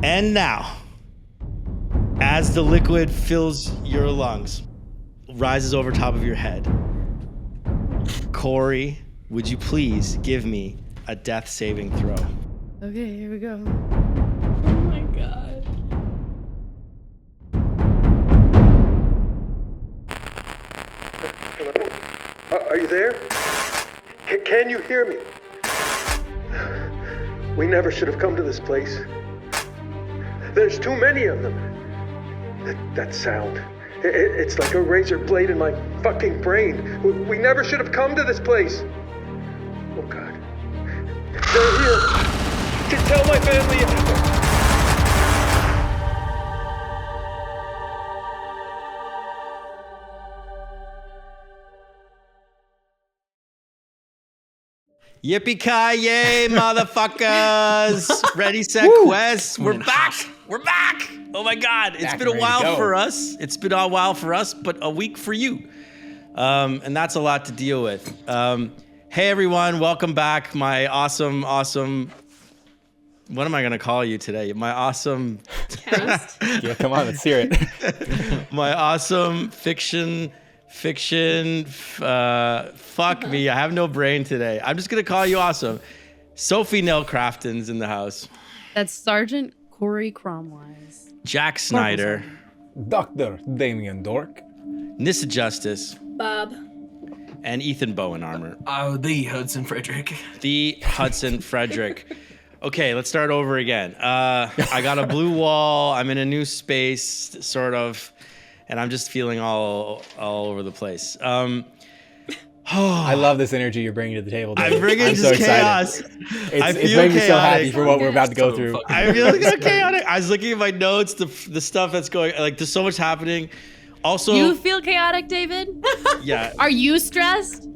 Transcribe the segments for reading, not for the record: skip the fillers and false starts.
And now, as the liquid fills your lungs, rises over top of your head, Cory, would you please give me a death saving throw? Okay, here we go. Oh my god. Hello? Are you there? Can you hear me? We never should have come to this place. There's too many of them. That sound. It's like a razor blade in my fucking brain. We never should have come to this place. Oh God. They're here. To tell my family. Yippee-ki-yay, motherfuckers! Ready, set, quest. We're back! We're back! Oh my God, it's been a while for us. It's been a while for us, but a week for you. And that's a lot to deal with. Hey everyone, welcome back. My awesome, what am I gonna call you today? My awesome... Yeah, come on, let's hear it. My awesome fiction, fuck me, I have no brain today. I'm just gonna call you awesome. Sophie Nell Crafton's in the house. That's Sergeant Cory Cromwise. Jack Snyder. Dr. Damien Dork. Nissa Justice. Bob. And Ethan Bowen Armor. Oh, the Hudson Frederick. The Hudson Frederick. Okay, let's start over again. I got a blue wall. I'm in a new space, sort of. And I'm just feeling all over the place. I love this energy you're bringing to the table, Dave. I'm bringing I'm just so chaos. It's making me so happy for what we're about to go through. I feel like chaotic. I was looking at my notes, the stuff that's going, like there's so much happening. Also, you feel chaotic, David? Yeah. Are you stressed?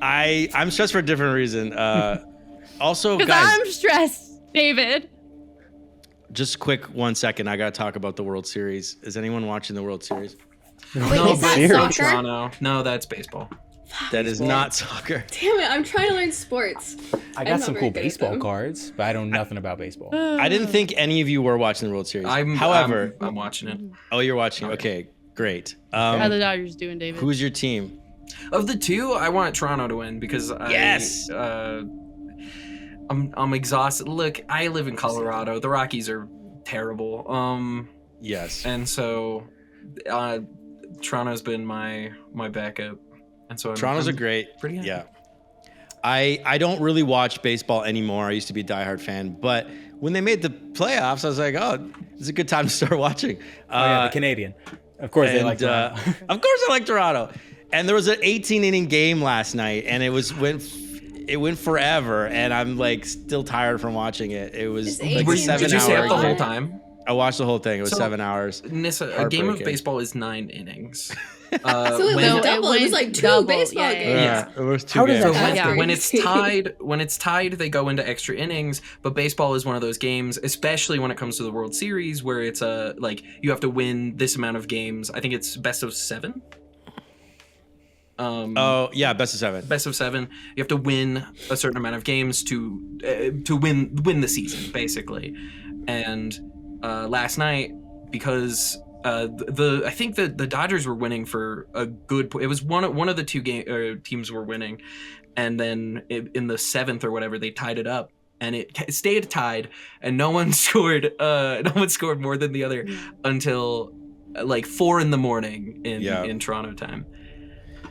I'm stressed for a different reason. Also, because guys, I'm stressed, David. Just quick 1 second. I gotta talk about the World Series. Is anyone watching the World Series? Wait, is that soccer? Toronto. No, that's baseball. That is not soccer. Damn it, I'm trying to learn sports. I got some cool baseball cards, but I know nothing about baseball. I didn't think any of you were watching the World Series. However, I'm watching it. Oh, you're watching. Okay, great. How are the Dodgers doing, David? Who's your team? Of the two, I want Toronto to win because Yes. I'm exhausted. Look, I live in Colorado. The Rockies are terrible. Yes. And so Toronto's been my backup. And so Toronto's a great. Pretty happy. Yeah. I don't really watch baseball anymore. I used to be a diehard fan, but when they made the playoffs, I was like, oh, it's a good time to start watching. The Canadian. Of course they like Toronto. Of course I like Toronto. And there was an 18-inning game last night, and it went forever, and I'm like still tired from watching it. It was like 7 hours. Did you stay up the whole time? I watched the whole thing. It was 7 hours. Nissa, a game of baseball is 9 innings. So it was double. It was like two baseball games. Yeah, it was two games. When it's tied, they go into extra innings. But baseball is one of those games, especially when it comes to the World Series, where it's like you have to win this amount of games. I think it's best of 7. Oh yeah, best of 7. Best of 7. You have to win a certain amount of games to win the season, basically. And last night, because I think the Dodgers were winning for a good. It was one of the two teams were winning, and then in the 7th or whatever they tied it up, and it stayed tied, and no one scored. No one scored more than the other until like 4 a.m. in Toronto time.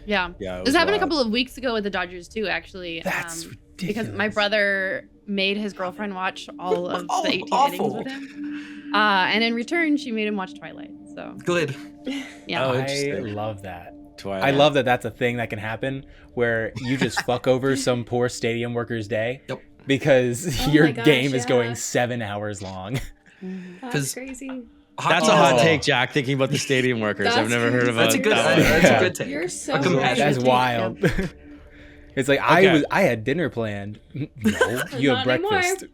Yeah. This happened a couple of weeks ago with the Dodgers too, actually. That's ridiculous. Because my brother made his girlfriend watch all of the 18 innings with him. And in return, she made him watch Twilight. So good. Yeah. I love that. Twilight. I love that that's a thing that can happen where you just fuck over some poor stadium worker's day. Yep. Because your game is going 7 hours long. That's crazy. That's a hot take, Jack, thinking about the stadium workers. I've never heard about that. That's a good take. You're so That's wild. It's like I had dinner planned. No, you have breakfast.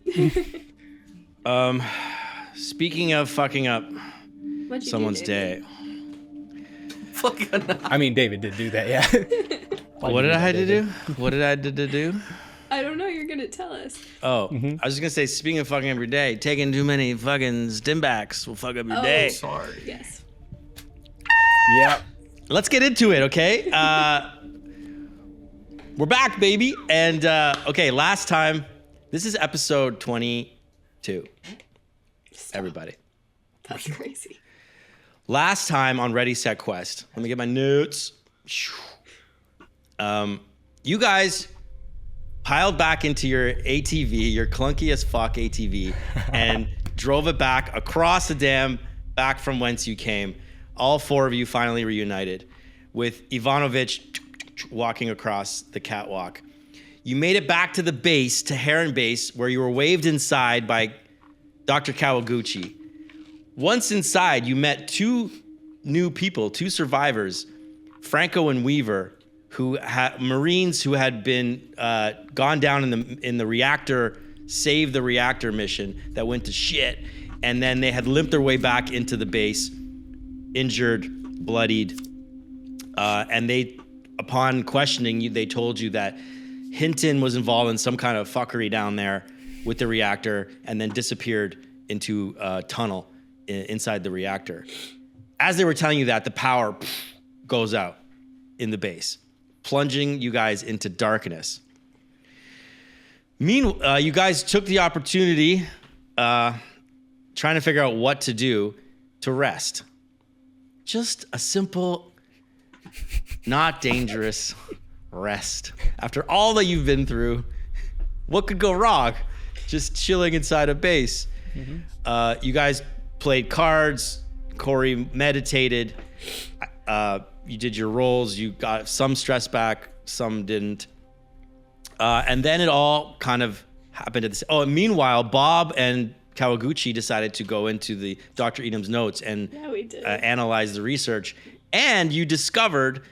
Speaking of fucking up someone's day. I mean, David did do that, yeah. What did I have to do? What did I do? I don't know. You're gonna tell us. Oh, I was just gonna say, speaking of fucking every day, taking too many fucking stimbacks will fuck up your day. Sorry. Yes. Yeah. Let's get into it, okay? We're back, baby. And okay, last time, this is episode 22. Everybody. That's crazy. Last time on Ready, Set, Quest. Let me get my notes. You guys piled back into your ATV, your clunky as fuck ATV, and drove it back across the dam, back from whence you came. All four of you finally reunited, with Ivanovich walking across the catwalk. You made it back to the base, to Heron Base, where you were waved inside by Dr. Kawaguchi. Once inside, you met two new people, two survivors, Franco and Weaver, who had Marines who had been gone down in the reactor, save the reactor mission that went to shit, and then they had limped their way back into the base, injured, bloodied, and they, upon questioning you, they told you that Hinton was involved in some kind of fuckery down there with the reactor, and then disappeared into a tunnel inside the reactor. As they were telling you that, the power goes out in the base, plunging you guys into darkness. Meanwhile, you guys took the opportunity, trying to figure out what to do, to rest. Just a simple, not dangerous rest. After all that you've been through, what could go wrong? Just chilling inside a base. You guys played cards. Cory meditated. You did your rolls. You got some stress back, some didn't. And then it all kind of happened at the same. Oh, and meanwhile, Bob and Kawaguchi decided to go into the Dr. Edam's notes and analyze the research. And you discovered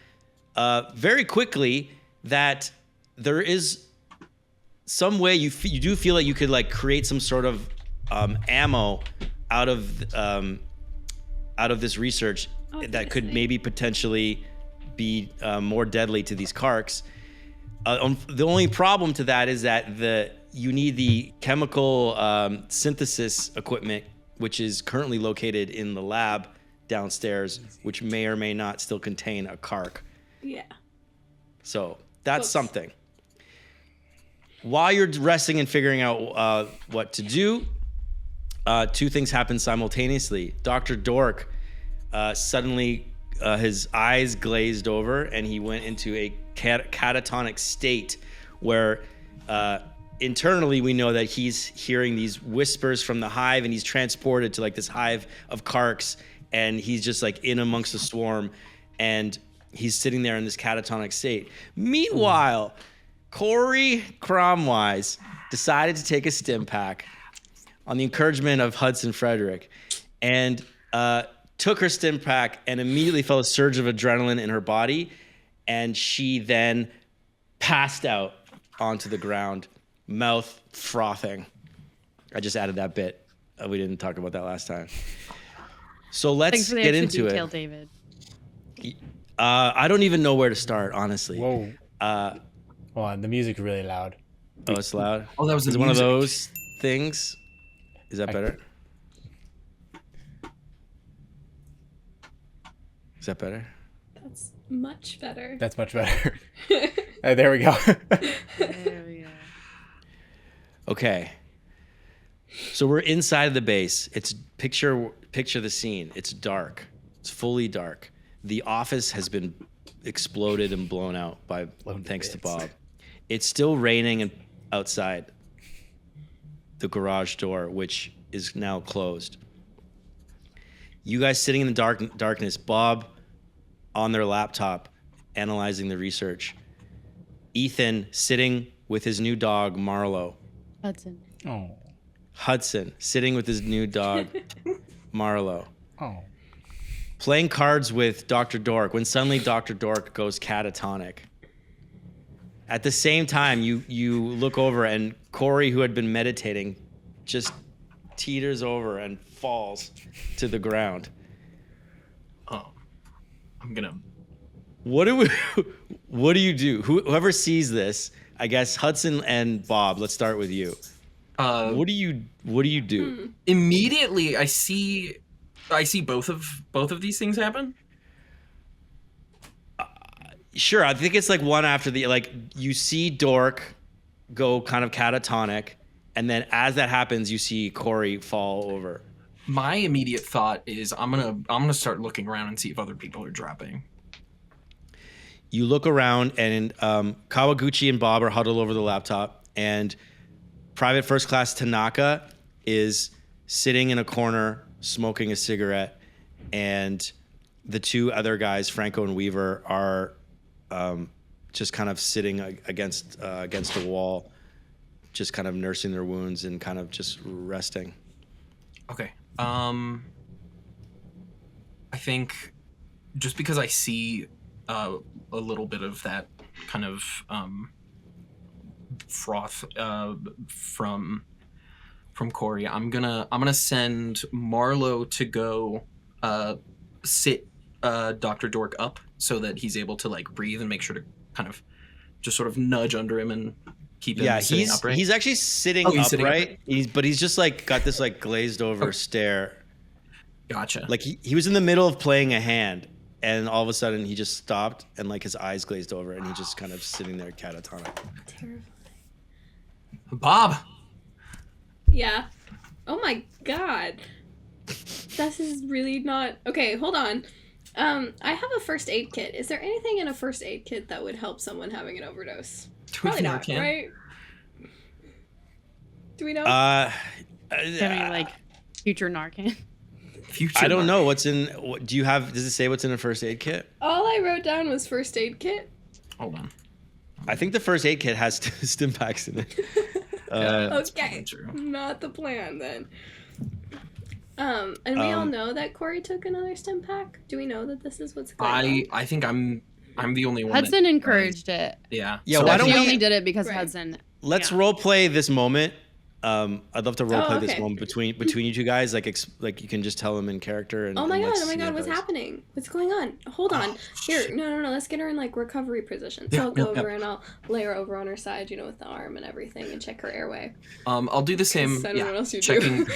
very quickly that there is some way you do feel like you could like create some sort of ammo out of this research that could maybe potentially be more deadly to these Karks. The only problem to that is that you need the chemical synthesis equipment, which is currently located in the lab downstairs, which may or may not still contain a Kark. Yeah. So that's something. While you're resting and figuring out what to do, two things happen simultaneously. Dr. Dork suddenly his eyes glazed over and he went into a catatonic state where internally we know that he's hearing these whispers from the hive and he's transported to like this hive of Karks and he's just like in amongst the swarm and he's sitting there in this catatonic state. Meanwhile, Cory Cromwise decided to take a stimpack on the encouragement of Hudson Frederick and took her stimpack and immediately felt a surge of adrenaline in her body. And she then passed out onto the ground, mouth frothing. I just added that bit. We didn't talk about that last time. So let's get into detail, it. David. I don't even know where to start, honestly. Whoa. Hold on, the music's really loud. Oh, it's loud? Oh, that was Is the one of music. those things? Is that better? Is that better? That's much better. That's much better. There we go. There we go. Okay. So we're inside of the base. It's picture the scene. It's dark. It's fully dark. The office has been exploded and blown out thanks to Bob. It's still raining outside the garage door, which is now closed. You guys sitting in the darkness, Bob on their laptop analyzing the research. Ethan sitting with his new dog, Marlo. Hudson. Oh. Hudson sitting with his new dog, Marlo. Oh. Playing cards with Dr. Dork when suddenly Dr. Dork goes catatonic. At the same time, you look over and Cory, who had been meditating, just teeters over and falls to the ground. Oh, I'm gonna. What do you do? Whoever sees this, I guess Hudson and Bob. Let's start with you. What do you do? Immediately, I see both of these things happen. Sure, I think it's like one after the like. You see Dork go kind of catatonic, and then as that happens, you see Cory fall over. My immediate thought is I'm gonna start looking around and see if other people are dropping. You look around, and Kawaguchi and Bob are huddled over the laptop, and Private First Class Tanaka is sitting in a corner smoking a cigarette, and the two other guys, Franco and Weaver, are just kind of sitting against the wall, just kind of nursing their wounds and kind of just resting. Okay. I think just because I see a little bit of that kind of froth from Cory, I'm gonna send Marlowe to go sit Dr. Dork up so that he's able to like breathe and make sure to kind of just sort of nudge under him and keep him sitting upright. He's actually sitting upright. He's just like got this like glazed over stare. Gotcha. Like he was in the middle of playing a hand, and all of a sudden he just stopped and like his eyes glazed over and he just kind of sitting there catatonic. Terrifying. Bob. Yeah. Oh my god. This is really not... Okay, hold on. I have a first aid kit. Is there anything in a first aid kit that would help someone having an overdose? Probably not, right? Do we know? Like future Narcan. I don't know what's in. Do you have? Does it say what's in a first aid kit? All I wrote down was first aid kit. Hold on. I think the first aid kit has stimpacks in it. Okay, not the plan then. And we all know that Cory took another stimpack. Do we know that this is what's going on? I think I'm the only one. Hudson encouraged it. Yeah. Yeah. So why don't we we only did it because Hudson? Let's role play this moment. I'd love to role play this moment between you two guys. Like you can just tell them in character. And, oh my god! What's happening? What's going on? Hold on. Here, no. Let's get her in like recovery position. So I'll go over and I'll lay her over on her side, with the arm and everything, and check her airway. I'll do the same. I don't know what else you do.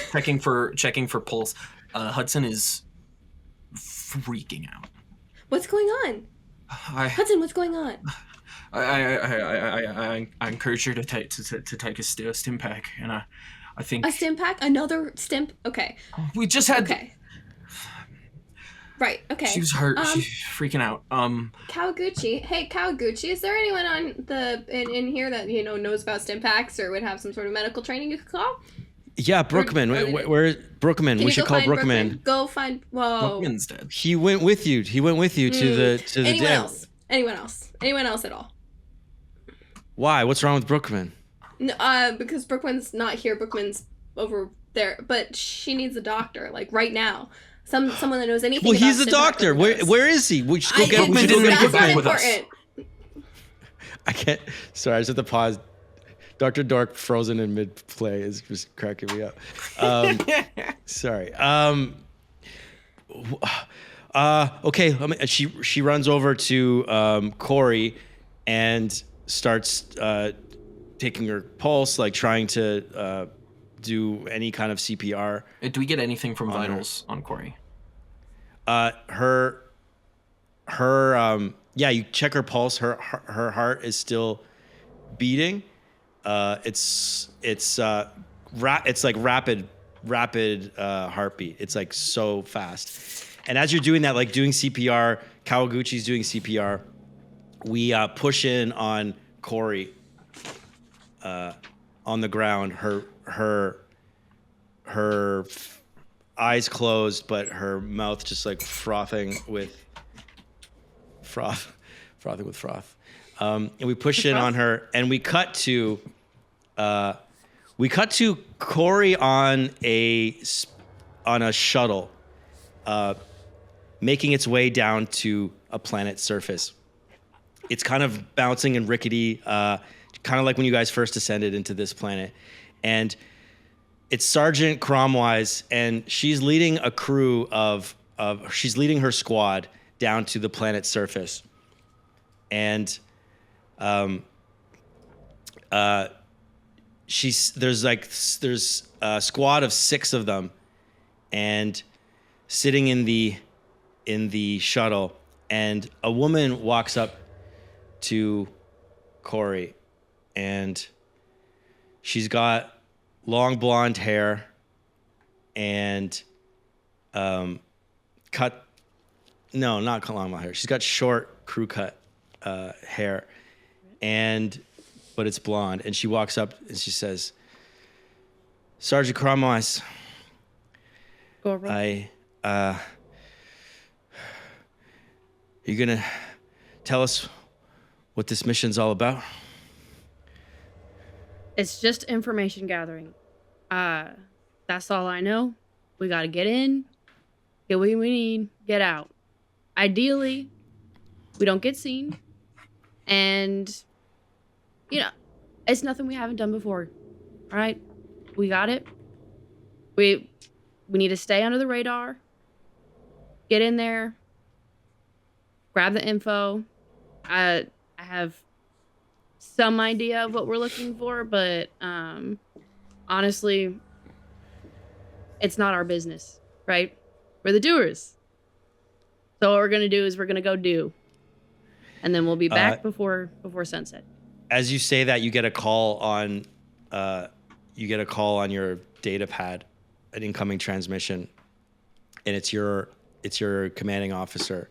Checking for pulse. Hudson is freaking out. What's going on? Hudson, what's going on? I encourage her to take a stimpack, and I think a stimpack, another stimp. Okay. We just had. Okay. Right. Okay. She was hurt. She's freaking out. Kawaguchi. Hey, Kawaguchi. Is there anyone on in here that knows about stimpacks or would have some sort of medical training you could call? Yeah, Brookman. Where Brookman? We should call Brookman. Go find. Whoa. Brookman's dead. He went with you. To the Anyone dam. else? Anyone else? Anyone else at all? Why? What's wrong with Brookman? No, because Brookman's not here. Brookman's over there, but she needs a doctor, like right now. Someone that knows anything. Well, about he's a doctor. Where is he? We should go get him. That's not important. I can't. Sorry, I just have to pause. Dr. Dork frozen in mid-play is just cracking me up. Sorry. Okay. She runs over to Cory and starts taking her pulse, like trying to do any kind of CPR. Do we get anything from vitals on Cory? You check her pulse. Her heart is still beating. It's like rapid heartbeat. It's like so fast. And as you're doing that, like doing CPR, Kawaguchi's doing CPR. We push in on Cory on the ground. Her eyes closed, but her mouth just like frothing with froth. And we push in on her, and we cut to Cory on a shuttle, making its way down to a planet's surface. It's kind of bouncing and rickety, kind of like when you guys first descended into this planet. And it's Sergeant Cromwise, and she's leading a crew she's leading her squad down to the planet's surface. And there's a squad of 6 of them, and sitting in the shuttle, and a woman walks up to Cory, and she's got long blonde hair and not long blonde hair. She's got short crew cut hair, but it's blonde. And she walks up and she says, "Sergeant Cromwise, you gonna tell us what this mission's all about?" It's just information gathering. That's all I know. We gotta get in, get what we need, get out. Ideally, we don't get seen. And, it's nothing we haven't done before. All right? We got it. We need to stay under the radar. Get in there. Grab the info. I have some idea of what we're looking for, but honestly, it's not our business, right? We're the doers. So what we're gonna do is we're gonna go do, and then we'll be back before sunset. As you say that, you get a call on your data pad, an incoming transmission, and it's your commanding officer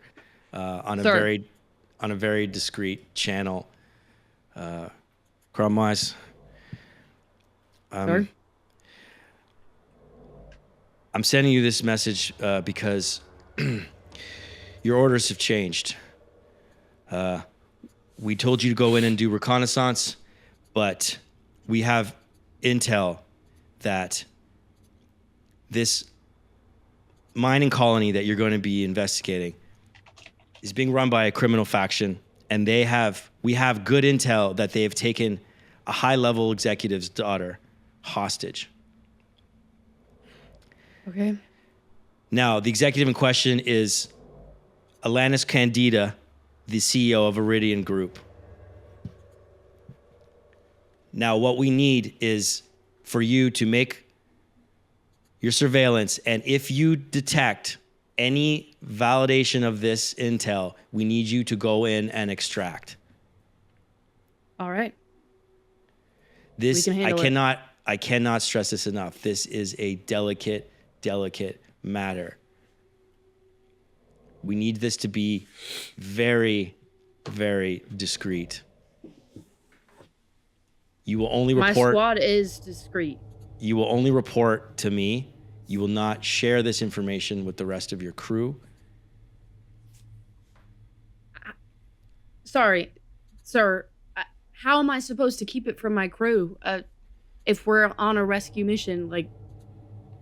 on a very discreet channel. Cromwise, Sir? I'm sending you this message because your orders have changed. We told you to go in and do reconnaissance, but we have intel that this mining colony that you're going to be investigating is being run by a criminal faction, and we have good intel that they have taken a high-level executive's daughter hostage. Okay. Now, the executive in question is Alanis Candida, the CEO of Iridian Group. Now, what we need is for you to make your surveillance, and if you detect any validation of this intel, we need you to go in and extract. All right. This, I cannot stress this enough. This is a delicate matter. We need this to be very, very discreet. You will only report. My squad is discreet. You will only report to me. You will not share this information with the rest of your crew. Sorry, sir. How am I supposed to keep it from my crew? If we're on a rescue mission,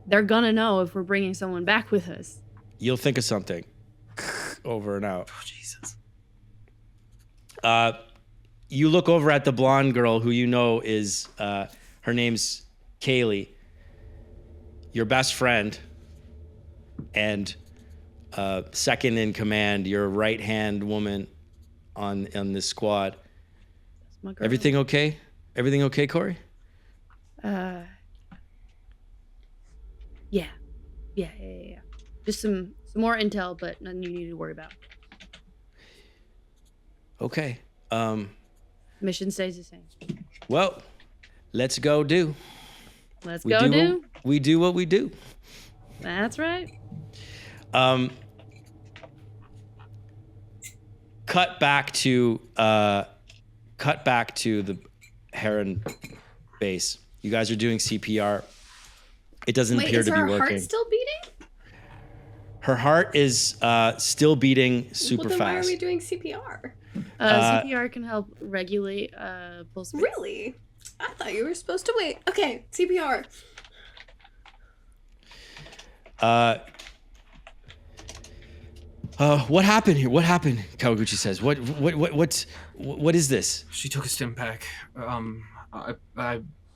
they're gonna know if we're bringing someone back with us. You'll think of something. Over and out. Oh, Jesus. You look over at the blonde girl who you know is, her name's Kaylee, your best friend, and second in command, your right-hand woman on this squad. That's my girl. Everything okay? Everything okay, Cory? Yeah. Just some more intel, but nothing you need to worry about. Okay. Mission stays the same. Well, let's go do. Let's go do. We do what we do. That's right. Cut back to the Heron base. You guys are doing CPR. It doesn't appear to be working. Wait, is her heart still beating? Her heart is still beating super then fast. Why are we doing CPR? CPR can help regulate pulse rate. Really? I thought you were supposed to wait. Okay, CPR. What happened here? What happened? Kawaguchi says. What is this? She took a stimpack.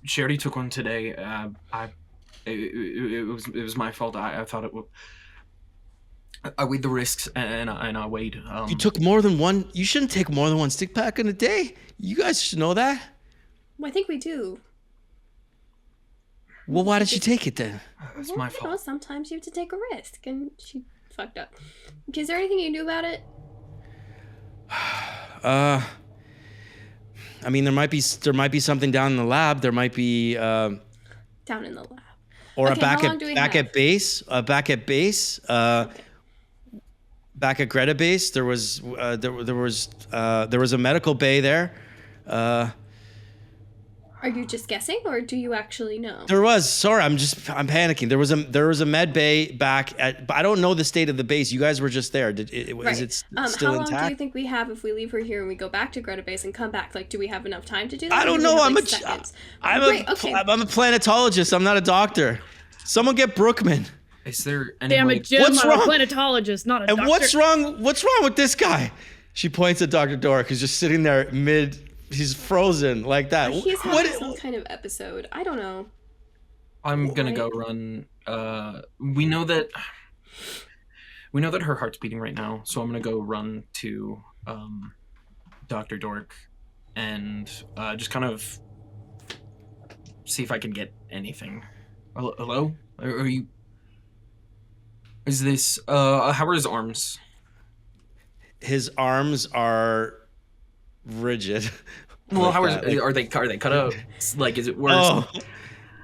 She already took one today. It was my fault. I thought it would. I weighed the risks and I weighed. You took more than one. You shouldn't take more than one stick pack in a day. You guys should know that. Well, I think we do. Well, why did she take it then? It's Well, my you fault. know, sometimes you have to take a risk, and she fucked up. Okay, is there anything you can do about it? I mean, there might be something down in the lab. There might be Down in the lab. or Okay, back how long do we at have? base. Back at base. Okay. Back at Greta base, there was a medical bay there. Are you just guessing, or do you actually know? There was. Sorry, I'm panicking. There was a med bay back at. But I don't know the state of the base. You guys were just there. Is it still how long intact? do you think we have if we leave her here and we go back to Greta Base and come back? Like, do we have enough time to do that? I don't Or do we know. have, I'm seconds? I'm Great, okay. a planetologist. I'm not a doctor. Someone get Brookman. Is there any Damn way? it, Jim. What's I'm wrong? a planetologist, not a And doctor. what's wrong with this guy? She points at Dr. Dork, who's just sitting there he's frozen like that. He's having some kind of episode. I don't know. I'm gonna go run. We know that her heart's beating right now, so I'm gonna go run to Dr. Dork and just kind of see if I can get anything. Hello? Are you? Is this? How are his arms? His arms are rigid. Well, Like that. are they cut out? Like, is it worse? Oh.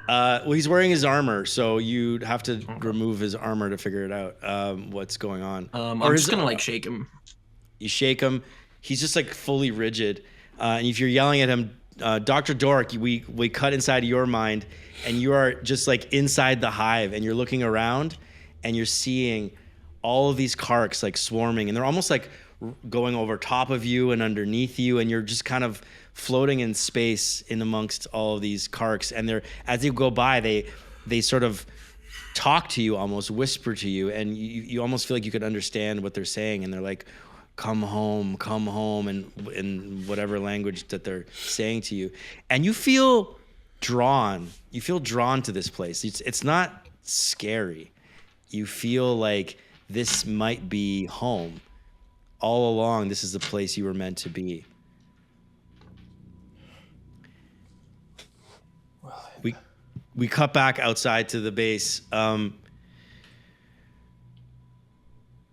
Well, he's wearing his armor, so you'd have to remove his armor to figure it out. What's going on? I'm Or just is- gonna shake him. You shake him. He's just like fully rigid. And if you're yelling at him, Dr. Dork, we cut inside your mind, and you are just like inside the hive, and you're looking around, and you're seeing all of these karks like swarming, and they're almost like going over top of you and underneath you, and you're just kind of floating in space in amongst all of these karks. And they're, as you go by, they sort of talk to you, almost whisper to you, and you almost feel like you could understand what they're saying, and they're like, come home, and in whatever language that they're saying to you. And you feel drawn to this place. It's not scary. You feel like this might be home. All along, this is the place you were meant to be. We cut back outside to the base,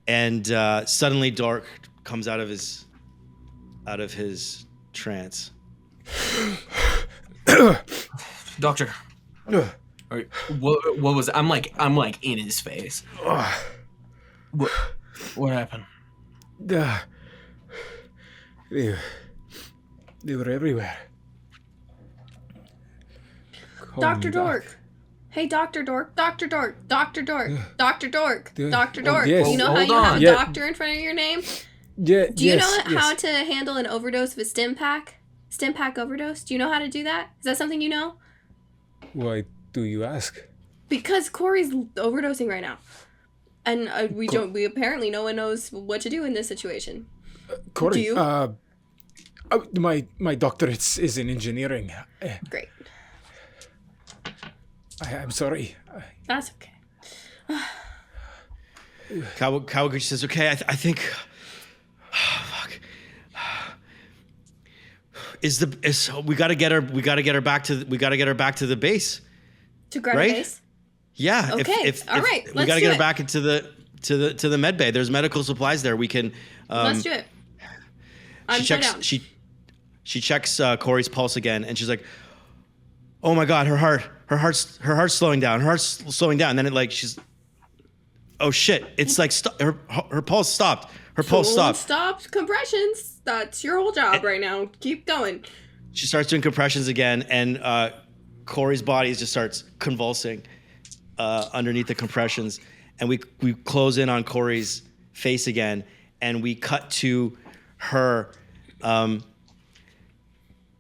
and suddenly Dork comes out of his trance. Doctor. What was it? I'm like in his face. What happened? They were everywhere. Dr. Dork. Hey, Dr. Dork. Dr. Dork. Dr. Dork. Dr. Dork. Dr. Dork. yes. Do you know how Hold you have on. a Yeah. doctor in front of your name? Yeah. Do you know how to handle an overdose of a stimpack? Stimpack overdose? Do you know how to do that? Is that something you know? Why do you ask? Because Cory's overdosing right now. And we apparently no one knows what to do in this situation. Cory, Do you? my doctorate is in engineering. Great. I'm sorry. That's okay. Kawaguchi says, "Okay, I think. Fuck. We gotta get her. We gotta get her back to the base. To grab Right? a base? Yeah. Okay, all right, we let's gotta do get her it. back into the med bay. There's medical supplies there. We can. Let's do it. I'm so down. She checks Cory's pulse again, and she's like, "Oh my God, her heart's slowing down. Her heart's slowing down." And then oh shit! It's like her pulse stopped. Her pulse stopped. Stop compressions. That's your whole job right now. Keep going. She starts doing compressions again, and Cory's body just starts convulsing underneath the compressions. And we close in on Cory's face again, and we cut to her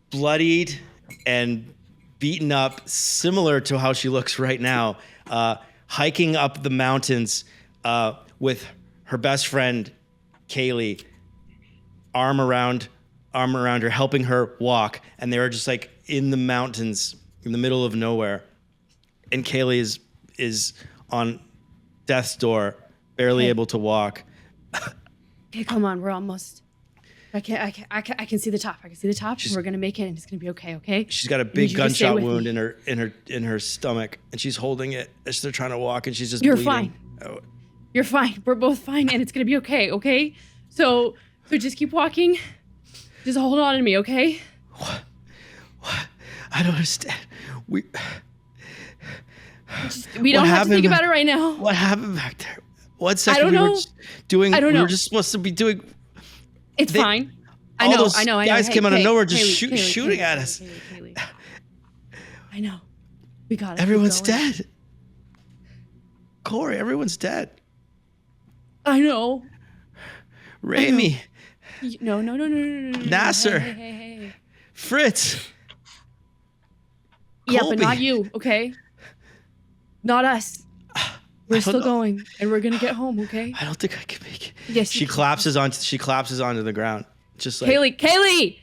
bloodied and beaten up, similar to how she looks right now, hiking up the mountains with her best friend, Kaylee, arm around her, helping her walk. And they were just like in the mountains, in the middle of nowhere. And Kaylee is on death's door, barely able to walk. Okay, come on, we're almost. I can see the top. I can see the top. And we're gonna make it, and it's gonna be okay. Okay. She's got a big gunshot wound in her stomach, and she's holding it as they're trying to walk, and she's just bleeding. Fine. Oh. You're fine. We're both fine, and it's gonna be okay. Okay. So just keep walking. Just hold on to me, okay? What? I don't understand. We don't have to think about it right now. What happened back there? 1 second I don't know. We were just supposed to be doing. It's fine. I know. Guys came out of nowhere just Kaylee, shooting at us. Kaylee. I know. We got it. Everyone's dead. Cory, everyone's dead. I know. Raimi. No. Nasser. Hey. Fritz. Yeah, Colby. but not you, okay? Not us. We're still going, and we're gonna get home, okay? I don't think I can make it. Yes. She collapses onto the ground, just like Kaylee.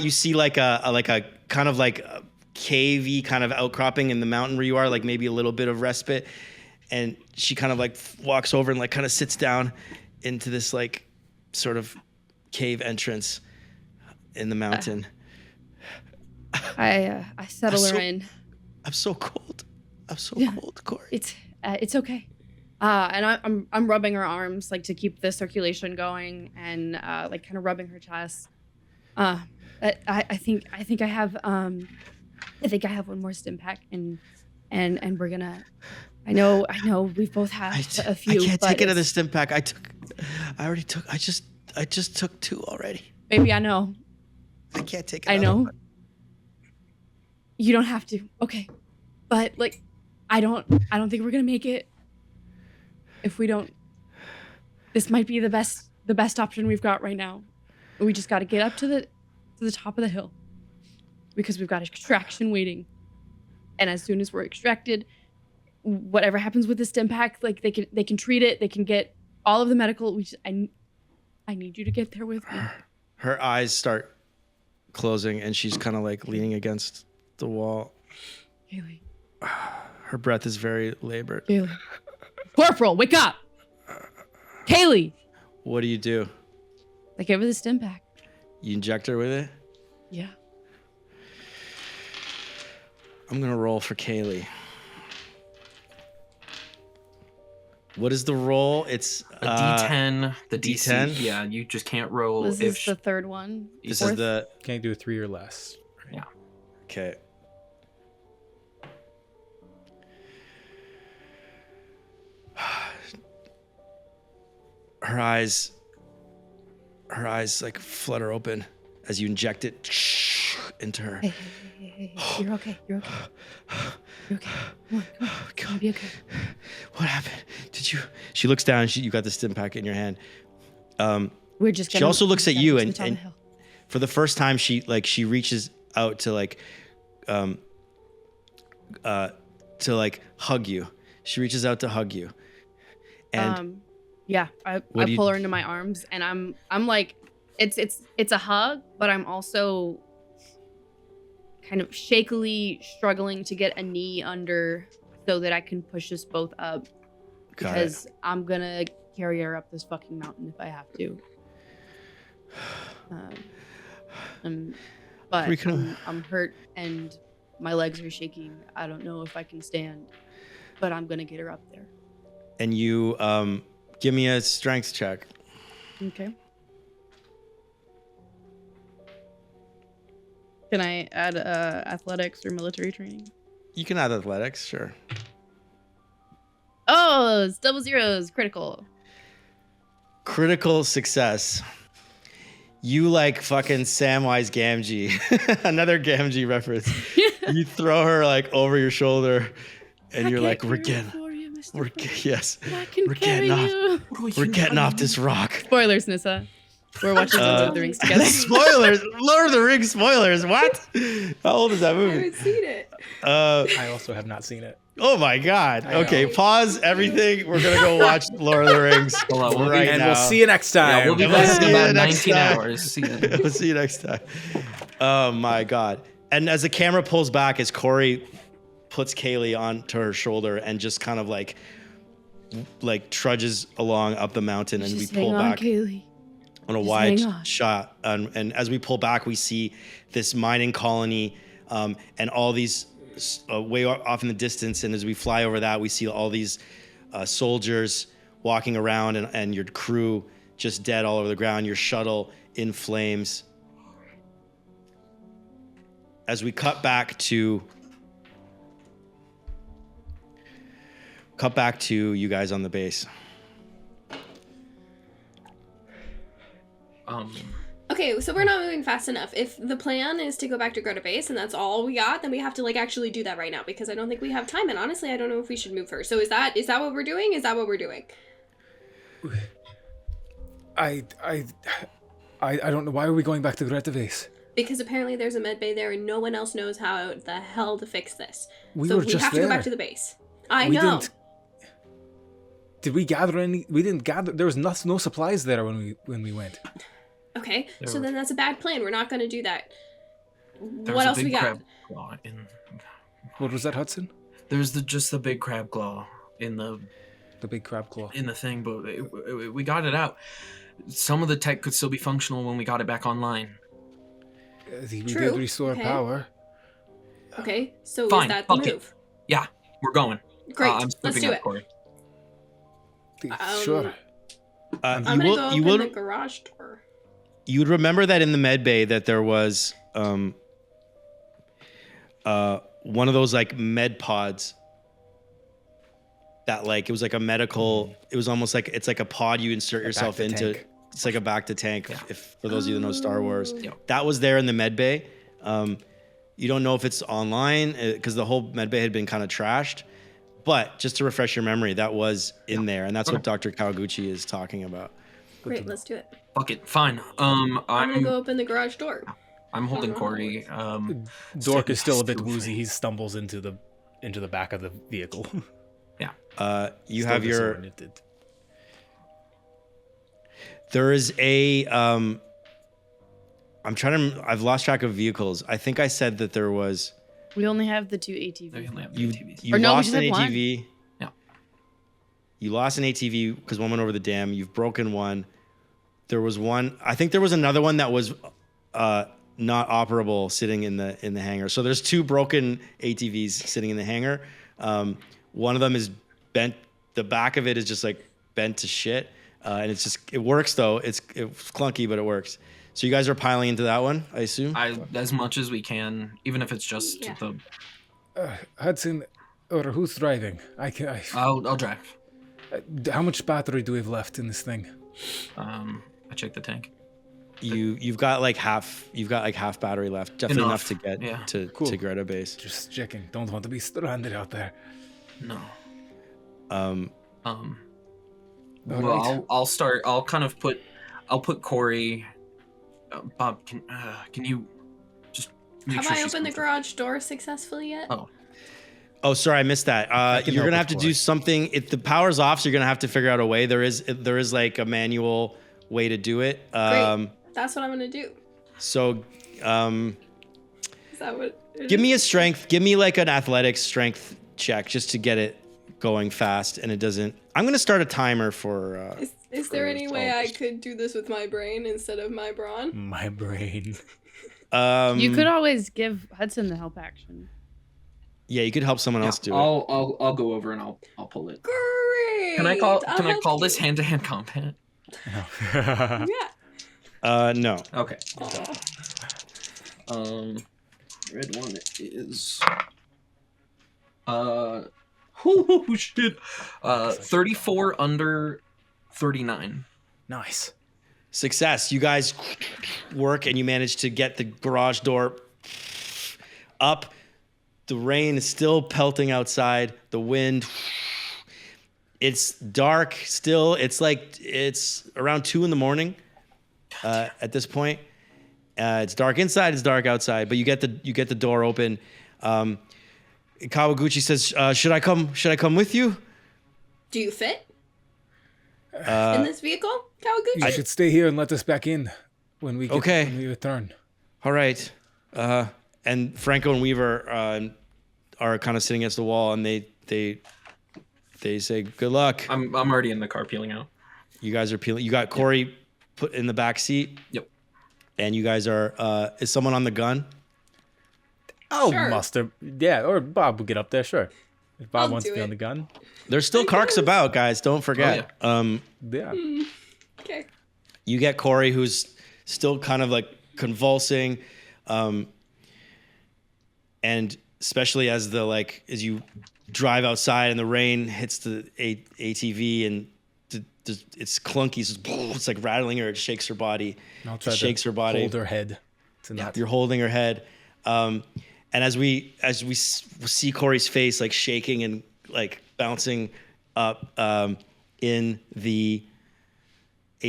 You see like a kind of like a cavey kind of outcropping in the mountain where you are, like maybe a little bit of respite, and she kind of like walks over and like kind of sits down into this like sort of cave entrance in the mountain. I settle her in. I'm so cold. Cold, Cory. It's okay. And I'm rubbing her arms like to keep the circulation going, and like kind of rubbing her chest. I think I have one more stimpack, and we're gonna. I know we've both had a few. I can't take another stimpack. I just took 2 already. Baby, I know. I can't take. I know. You don't have to. Okay. But like I don't think we're going to make it if we don't. This might be the best option we've got right now. We just got to get up to the top of the hill because we've got extraction waiting. And as soon as we're extracted, whatever happens with the stimpack, like they can treat it, they can get all of the medical. I need you to get there with me. Her eyes start closing, and she's kind of like leaning against the wall. Kaylee. Her breath is very labored. Kaylee. Corporal, wake up! Kaylee! What do? I gave her the stimpack. You inject her with it? Yeah. I'm gonna roll for Kaylee. What is the roll? It's a D10. The DC. D10? Yeah, you just can't roll. This is the third one. This is the. Can't do a 3 or less. Right? Yeah. Okay. Her eyes like flutter open as you inject it into her. Hey. You're okay. You're okay. Come on. Come be okay. What happened? She looks down, you got the stimpack in your hand. We're just gonna, she also looks at you and hill. For the first time she reaches out to hug you. She reaches out to hug you. And yeah, I pull her into my arms, and I'm like, it's a hug, but I'm also kind of shakily struggling to get a knee under so that I can push us both up. Because I'm gonna carry her up this fucking mountain if I have to. But I'm hurt and my legs are shaking. I don't know if I can stand, but I'm gonna get her up there. And you give me a strength check. Okay. Can I add athletics or military training? You can add athletics, sure. Oh, it's double zeros, critical. Critical success. You like fucking Samwise Gamgee. Another Gamgee reference. You throw her like over your shoulder and you're like, we're getting off this rock. Spoilers, Nissa. We're watching Lord of the Rings together. Spoilers! Lord of the Rings spoilers. What? How old is that movie? I haven't seen it. I also have not seen it. Oh my God. Okay, pause everything. We're going to go watch Lord of the Rings right now. We'll see you next time. Yeah, we'll be back in about 19 hours. We'll see you next time. Oh my God. And as the camera pulls back, as Cory puts Kaylee onto her shoulder and just kind of like like trudges along up the mountain, and we Just pull hang on, back Kaylee. on a Just wide hang on. shot. And as we pull back, we see this mining colony and all these way off in the distance. And as we fly over that, we see all these soldiers walking around and your crew just dead all over the ground, your shuttle in flames. As we cut back to you guys on the base. Okay, so we're not moving fast enough. If the plan is to go back to Greta Base and that's all we got, then we have to like actually do that right now because I don't think we have time. And honestly, I don't know if we should move first. So is that what we're doing? Is that what we're doing? I don't know. Why are we going back to Greta Base? Because apparently there's a med bay there and no one else knows how the hell to fix this. We so were we just have to go back there. to the base. I know. Did we gather any? We didn't gather. There was no supplies there when we went. Okay, so then that's a bad plan. We're not going to do that. There What was a else big we got? crab claw What was that, Hudson? There's just the big crab claw in the The big crab claw. thing, but we got it out. Some of the tech could still be functional when we got it back online. We True. did restore Okay. power. Okay, so Fine, is that the fuck it. move? Yeah, we're going. Great, I'm let's stepping do up, it. Cory. Sure. I'm going to go open the garage door. You would remember that in the med bay that there was one of those like med pods that like it was like a medical. It was almost like it's like a pod you insert yourself into. tank. It's like a back to tank. If for those of you that know Star Wars, Yeah. that was there in the med bay. You don't know if it's online because the whole med bay had been kind of trashed. But just to refresh your memory, that was in there, and that's what Dr. Kawaguchi is talking about. Great, let's do it. Fuck it, fine. I'm going to go open the garage door. I'm holding Cory. Dork is still a bit Stupid. woozy. He stumbles into the back of the vehicle. You Still have your. disoriented. There is a. I've lost track of vehicles. I think I said that there was. We only have the two They ATVs. only have the You ATVs. you Or no, we lost just an have one. ATV. Yeah. You lost an ATV because one went over the dam. You've broken one. There was one. I think there was another one that was not operable sitting in the hangar. So there's two broken ATVs sitting in the hangar. One of them is bent. The back of it is just like bent to shit, and it works though. It's clunky, but it works. So you guys are piling into that one, I assume. As much as we can, even if it's just Yeah. Hudson, or who's driving? I'll drive. How much battery do we have left in this thing? I checked the tank. You've got like half battery left. Definitely enough to get to Greta Base. Just checking. Don't want to be stranded out there. No. All Well, right. I'll start. I'll put Cory. Bob, can you just make Have sure I she's opened the comfortable? garage door successfully yet? Oh, sorry, I missed that. can You're help gonna have with to do Cory. something. If the power's off, so you're gonna have to figure out a way. There is like a manual way to do it. Great. That's what I'm going to do. So, Is that what it give is? me a strength. Give me like an athletics strength check just to get it going fast, and it doesn't. I'm gonna start a timer for. Is there any way I solvers. could do this with my brain instead of my brawn? My brain. You could always give Hudson the help action. Yeah, you could help someone else do it. I'll go over and I'll pull it. Great. Can I I'll help call you. this hand-to-hand combat? Yeah. No. Okay. Aw. Red one is oh shit. 34 under 39. Nice. Success. You guys work and you manage to get the garage door up. The rain is still pelting outside. The wind. It's dark still. It's around 2 a.m. At this point. It's dark inside. It's dark outside. But you get the door open. Kawaguchi says, "Should I come with you?" Do you fit in this vehicle, Kawaguchi? You should stay here and let us back in when we when we return. All right. And Franco and Weaver are kind of sitting against the wall, and they They say good luck. I'm already in the car peeling out. You guys are peeling. You got Cory put in the back seat. Yep. And you guys are. Is someone on the gun? Oh, Sure. Mustard. Yeah, or Bob will get up there. Sure. If Bob I'll wants to do be it. on the gun. There's still Karks about, guys. Don't forget. Yeah. Okay. You get Cory, who's still kind of like convulsing, and especially as you drive outside and the rain hits the ATV and it's clunky. It's like rattling her. It shakes her body. I'll try shakes to her body. hold her head. You're holding her head, and as we see Cory's face like shaking and like bouncing up in the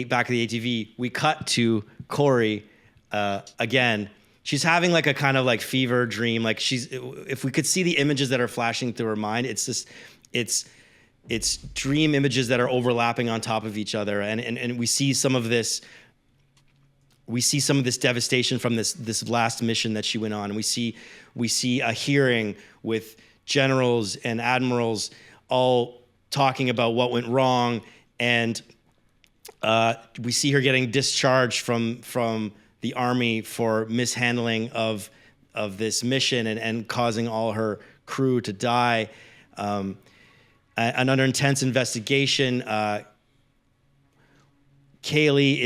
back of the ATV, we cut to Cory again. She's having like a kind of like fever dream. Like if we could see the images that are flashing through her mind, it's dream images that are overlapping on top of each other, and we see some of this. We see some of this devastation from this last mission that she went on. And we see a hearing with generals and admirals all talking about what went wrong, and we see her getting discharged from the army for mishandling of this mission and causing all her crew to die. And under intense investigation, Kaylee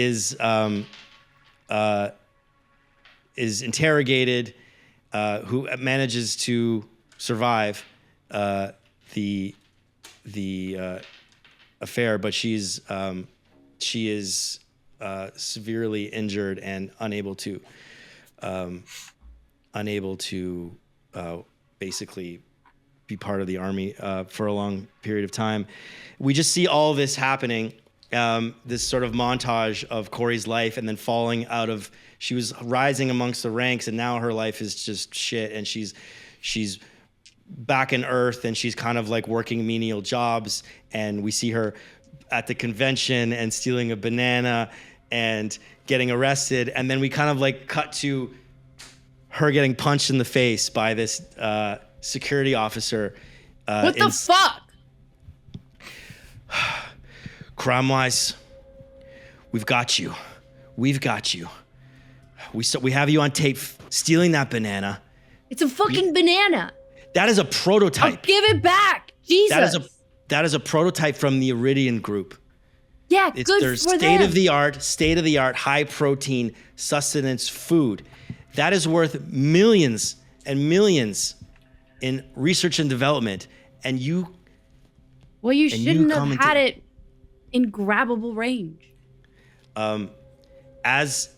is interrogated, who manages to survive the affair, but she is severely injured and unable to basically be part of the army for a long period of time. We just see all this happening. This sort of montage of Cory's life, and then falling out of. She was rising amongst the ranks, and now her life is just shit. And she's back in Earth, and she's kind of like working menial jobs. And we see her at the convention and stealing a banana and getting arrested. And then we kind of like cut to her getting punched in the face by this security officer. What the fuck? Crime-wise, we've got you. We've got you. We have you on tape stealing that banana. It's a fucking banana. That is a prototype. I'll give it back. Jesus. That is a prototype from the Iridian group. Yeah, good for them. State of the art, high protein sustenance food. That is worth millions and millions in research and development. And you. Well, you shouldn't have had it in grabbable range. As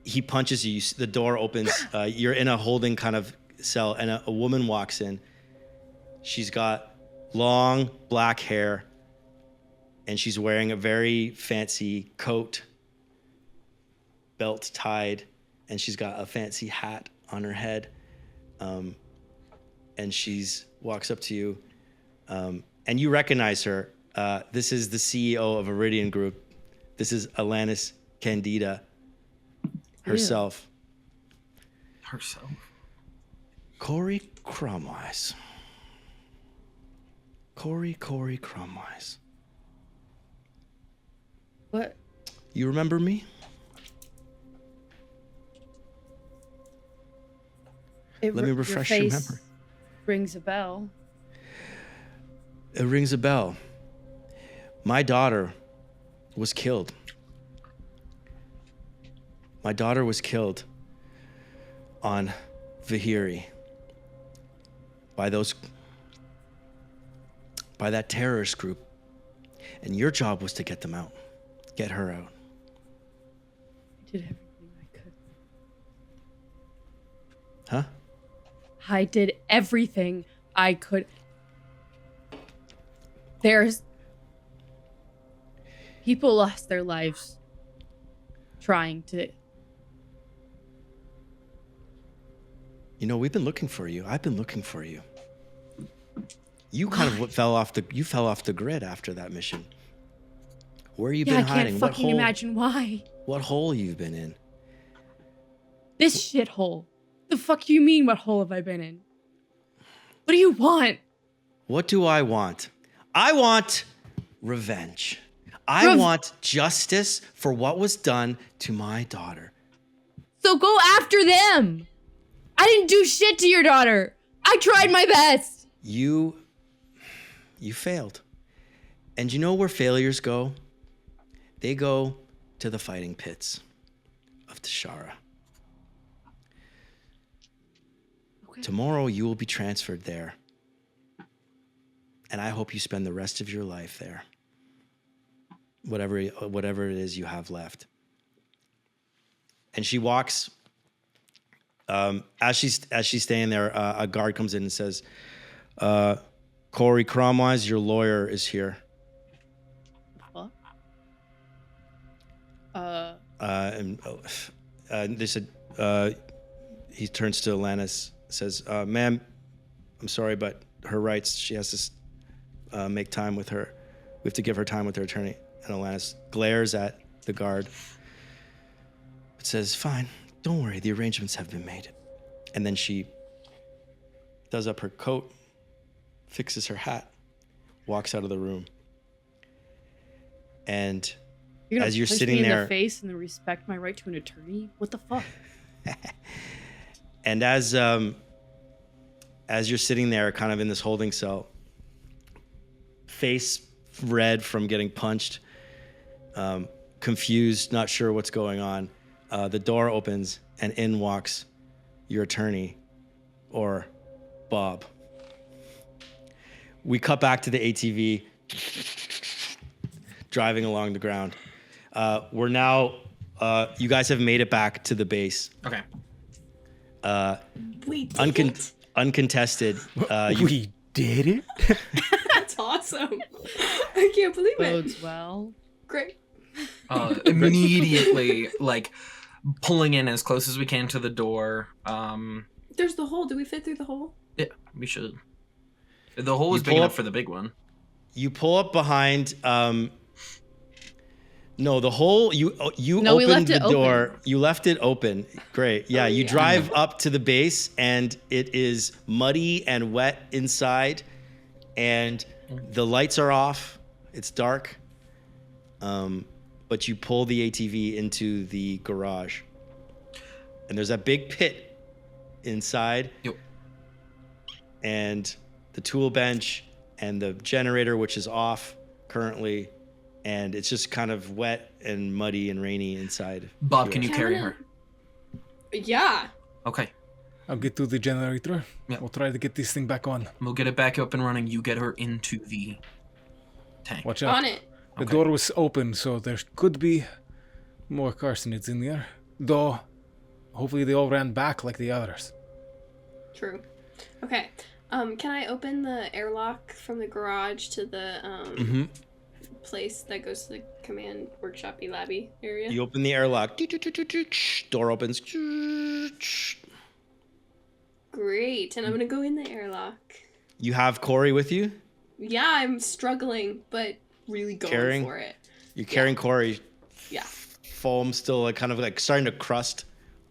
he punches you, the door opens. You're in a holding kind of cell, and a woman walks in. She's got long black hair, and she's wearing a very fancy coat, belt tied, and she's got a fancy hat on her head. And she's walks up to you, and you recognize her. This is the CEO of Iridian Group. This is Alanis Candida herself. Herself. Cory Crumwise. Cory Crumwise. What? You remember me? Let me refresh your memory. Rings a bell. It rings a bell. My daughter was killed. My daughter was killed on Vahiri by that terrorist group. And your job was to get them out. Get her out. I did everything I could. Huh? I did everything I could. There's people lost their lives trying to. You know, we've been looking for you. I've been looking for you. You kind of fell off the grid after that mission. Where you been hiding? I can't fucking imagine why. What hole you've been in? This shithole. The fuck you mean? What hole have I been in? What do you want? What do I want? I want revenge. I want justice for what was done to my daughter. So go after them. I didn't do shit to your daughter. I tried my best. You failed. And you know where failures go? They go to the fighting pits of Tashara. Okay. Tomorrow you will be transferred there. And I hope you spend the rest of your life there. Whatever it is you have left. And she walks. As she's staying there, a guard comes in and says, Cory Cromwise, your lawyer is here. What? They said, he turns to Alanis, says, ma'am, I'm sorry, but her rights, she has to make time with her. We have to give her time with her attorney. And Alanis glares at the guard. It says, fine, don't worry, the arrangements have been made. And then she does up her coat, fixes her hat, walks out of the room. And as you're sitting me there, in the face and respect my right to an attorney? What the fuck? And as you're sitting there, kind of in this holding cell, face red from getting punched, confused, not sure what's going on, the door opens and in walks your attorney, or Bob. We cut back to the ATV driving along the ground. We're now, you guys have made it back to the base. Okay. We did it. Uncontested. We did it? That's awesome. I can't believe it. Bodes well. Great. Immediately, like, pulling in as close as we can to the door. There's the hole. Do we fit through the hole? Yeah, we should. The hole is big enough for the big one. You pull up behind. No, the hole. You No, opened the it door. open. You left it open. Great. Yeah, you drive up to the base, and it is muddy and wet inside, and the lights are off. It's dark. But you pull the ATV into the garage, and there's a big pit inside. Yep. And the tool bench and the generator, which is off currently, and it's just kind of wet and muddy and rainy inside. Bob, can you carry her? Yeah. Okay. I'll get to the generator. Yeah. We'll try to get this thing back on. We'll get it back up and running. You get her into the tank. Watch out. On it. The Okay. door was open, so there could be more carcinoids in there. Though, hopefully they all ran back like the others. True. Okay. Can I open the airlock from the garage to the place that goes to the command workshop-y labby area? You open the airlock. Door opens. Great. And I'm gonna go in the airlock. You have Cory with you? Yeah, I'm struggling, but really going for it. You're carrying Cory. Yeah. Foam still like kind of like starting to crust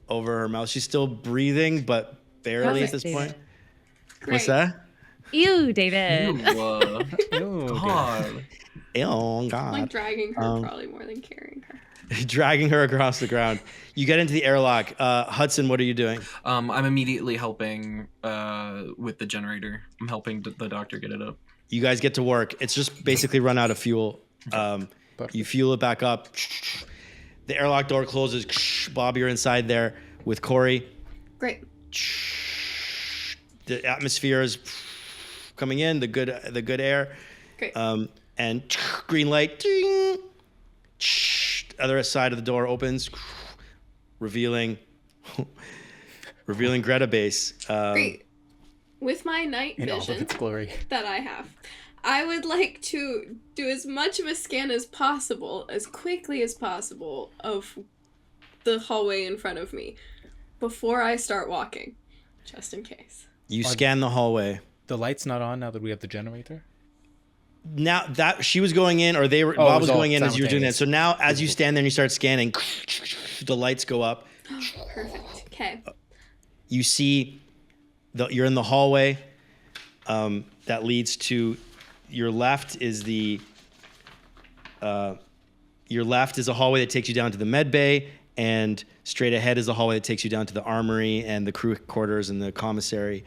over her mouth. She's still breathing, but barely at this point. Great. What's that? Ew, David. God. Oh, God. I'm like dragging her probably more than carrying her. Dragging her across the ground. You get into the airlock. Hudson, what are you doing? I'm immediately helping with the generator. I'm helping the doctor get it up. You guys get to work. It's just basically run out of fuel. You fuel it back up. The airlock door closes. Bob, you're inside there with Cory. Great. The atmosphere is coming in. The good air. Great. And green light. Ding. Other side of the door opens, revealing Greta Base. Great. With my night In all of vision its glory. that I have, I would like to do as much of a scan as possible, as quickly as possible, of the hallway in front of me before I start walking, just in case. You scan the hallway. The light's not on now that we have the generator? Now that she was going in, or Bob was going in as you were doing that. So now, as you stand there and you start scanning, the lights go up. Perfect. Okay. You see, you're in the hallway that leads to your left is a hallway that takes you down to the med bay, and straight ahead is a hallway that takes you down to the armory and the crew quarters and the commissary.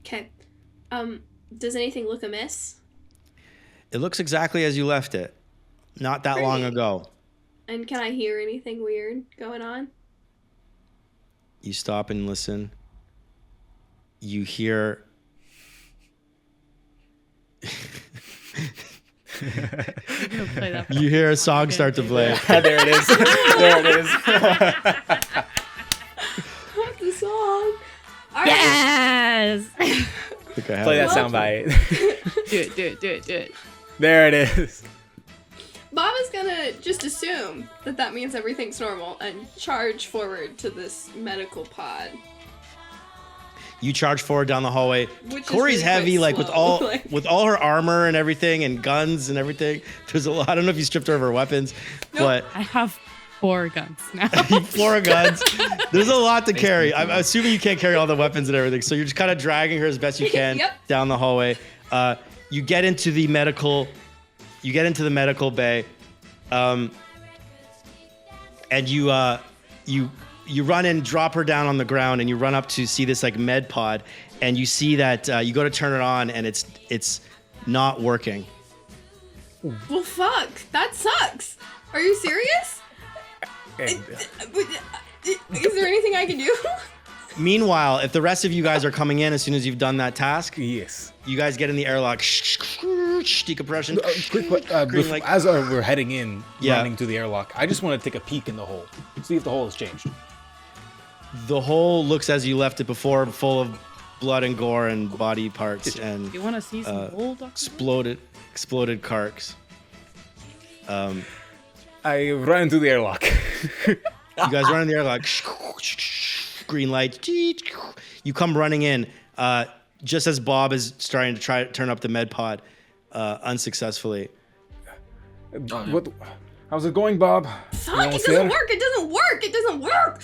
Okay. Does anything look amiss? It looks exactly as you left it, not that long ago. And can I hear anything weird going on? You stop and listen. You hear... You hear a song start to play. There it is. There it is. What's the song? All right. Yes. Play that soundbite. Do it. There it is. Bob is gonna just assume that means everything's normal and charge forward to this medical pod. You charge forward down the hallway. Which is Cory's really heavy, quite like with slow, all like- with all her armor and everything, and guns and everything. There's a lot. I don't know if you stripped her of her weapons, but I have 4 guns now. 4 guns. There's a lot to carry. I'm assuming you can't carry all the weapons and everything, so you're just kind of dragging her as best you can Yep. down the hallway. You get into the medical. You get into the medical bay, and you run and drop her down on the ground, and you run up to see this like med pod, and you see that you go to turn it on, and it's not working. Well, fuck. That sucks. Are you serious? Is there anything I can do? Meanwhile, if the rest of you guys are coming in as soon as you've done that task, Yes. you guys get in the airlock. Decompression. Green light. As we're heading in, Yeah. running to the airlock, I just want to take a peek in the hole, see if the hole has changed. The hole looks as you left it before, full of blood and gore and body parts and You want to see some old doctor? exploded carks. I run into the airlock. You guys run in the airlock. Green light. You come running in just as Bob is starting to try to turn up the med pod unsuccessfly. What? How's it going, Bob? Fuck, You it almost doesn't there? work. It doesn't work. It doesn't work.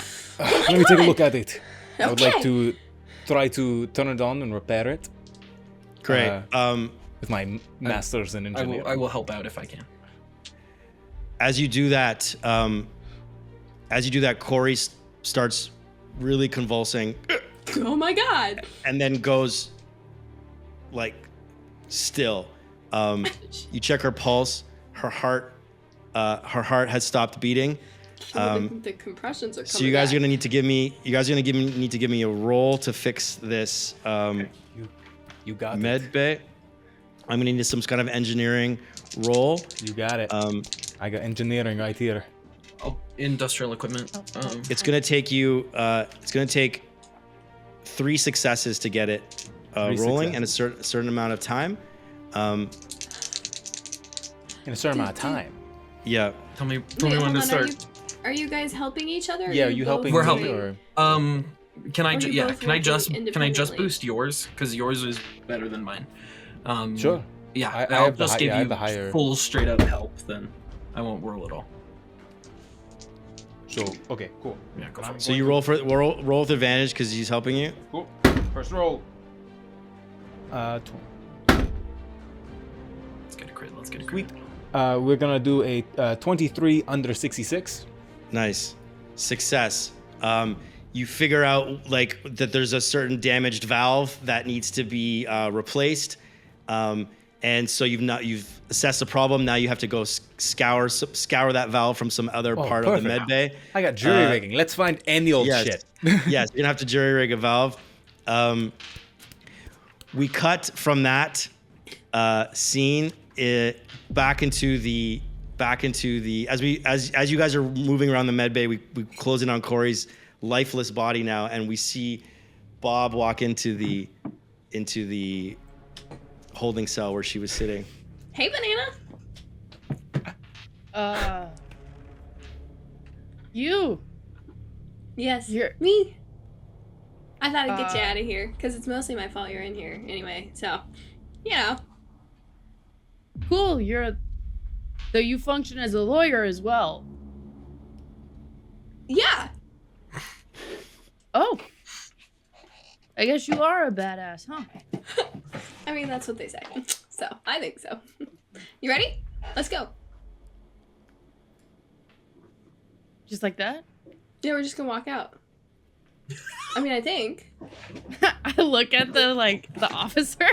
Let me take a look at it. I would like Okay. to try to turn it on and repair it Great. with my master's in engineering. I will help out if I can. As you do that, Cory starts really convulsing Oh my god. and then goes like still. You check her pulse. Her heart has stopped beating. The compressions are coming So you guys back. are gonna need to give me. You guys are gonna need to give me a roll to fix this You got med it. bay. I'm gonna need some kind of engineering roll. You got it. I got engineering right here. Oh, industrial equipment. It's gonna take you. It's gonna take 3 successes to get it rolling in a certain amount of time. In a certain amount of time. Yeah. Tell me Wait, when hold to on, start. Are you guys helping each other? or Yeah, are you both helping We're me helping. or Can I? Or you Yeah. both Can I just? working Can I just independently? boost yours? Because yours is better than mine. Sure. Yeah. I I'll have the just hi- give yeah, I you have the higher- full straight up help. Then I won't roll at all. So okay, cool. Yeah. Go for it. So you roll with advantage because he's helping you. Cool. First roll. 20. Let's get a crit. Let's get a Sweet. crit. We're gonna do a 23 under 66. Nice. Success. You figure out like that there's a certain damaged valve that needs to be replaced. And so you've assessed the problem. Now you have to go scour that valve from some other part of the perfect. med bay. I got jury rigging. Let's find any old Yes. shit. Yes, you're gonna have to jury rig a valve. We cut from that scene back into the as you guys are moving around the med bay, we close in on Cory's lifeless body now, and we see Bob walk into the holding cell where she was sitting. Hey, Banana. You. Yes. You're- Me. I thought I'd get you out of here because it's mostly my fault you're in here anyway. So, you know. Cool. So you function as a lawyer as well. Yeah. Oh. I guess you are a badass, huh? I mean, that's what they say. So, I think so. You ready? Let's go. Just like that? Yeah, we're just gonna walk out. I mean, I think. I look at the officer.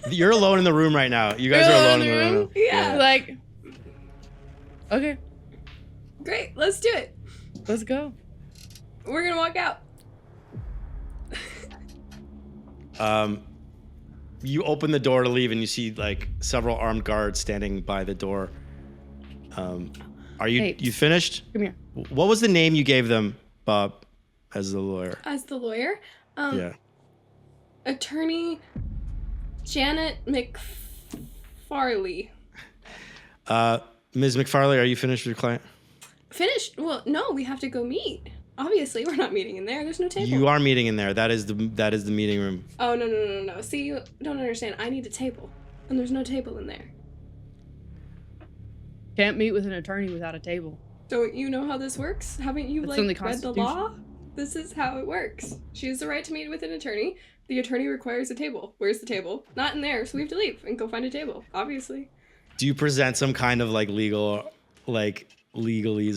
You're alone in the room right now. You guys are alone in the room. Yeah. Like, okay, Great, let's do it. let's go. We're gonna walk out. You open the door to leave, and you see like several armed guards standing by the door. Are you Hey. you finished? Come here. What was the name you gave them, Bob, as the lawyer? As the lawyer, Yeah. Attorney Janet McFarley. Ms. McFarley, are you finished with your client? Finished? Well, no, we have to go meet. Obviously, we're not meeting in there. There's no table. You are meeting in there. That is the meeting room. Oh, no. See, you don't understand. I need a table. And there's no table in there. Can't meet with an attorney without a table. Don't you know how this works? Haven't you, It's in the read the Constitution. law? This is how it works. She has the right to meet with an attorney. The attorney requires a table. Where's the table? Not in there, so we have to leave and go find a table, obviously. Do you present some kind of like legalese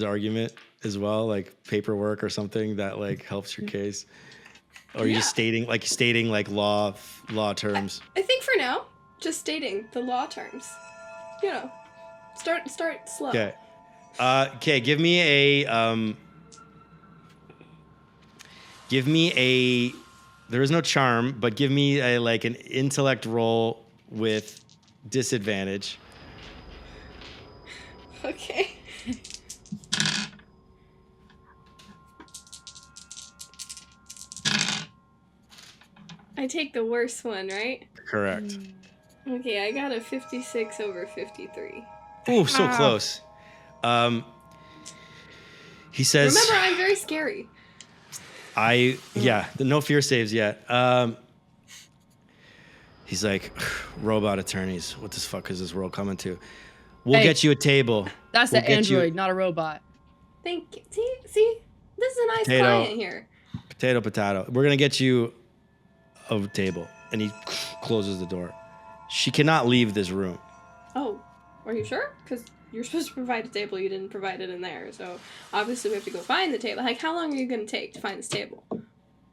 argument as well, like paperwork or something that like helps your case? Or are you just stating law terms? I think for now, just stating the law terms. You know, start slow. Okay. Okay, give me a there is no charm, but give me an intellect roll with disadvantage. Okay. I take the worst one, right? Correct. Okay, I got a 56 over 53. Ooh, so close. He says, Remember, I'm very scary. no fear saves yet. He's like, robot attorneys, what the fuck is this world coming to? We'll Hey. get you a table. That's We'll an get you- android, not a robot. Thank you. See? This is a nice Potato. client here. Potato. We're gonna get you a table. And he closes the door. She cannot leave this room. Oh, are you sure? Because you're supposed to provide a table. You didn't provide it in there. So obviously we have to go find the table. Like, how long are you going to take to find this table?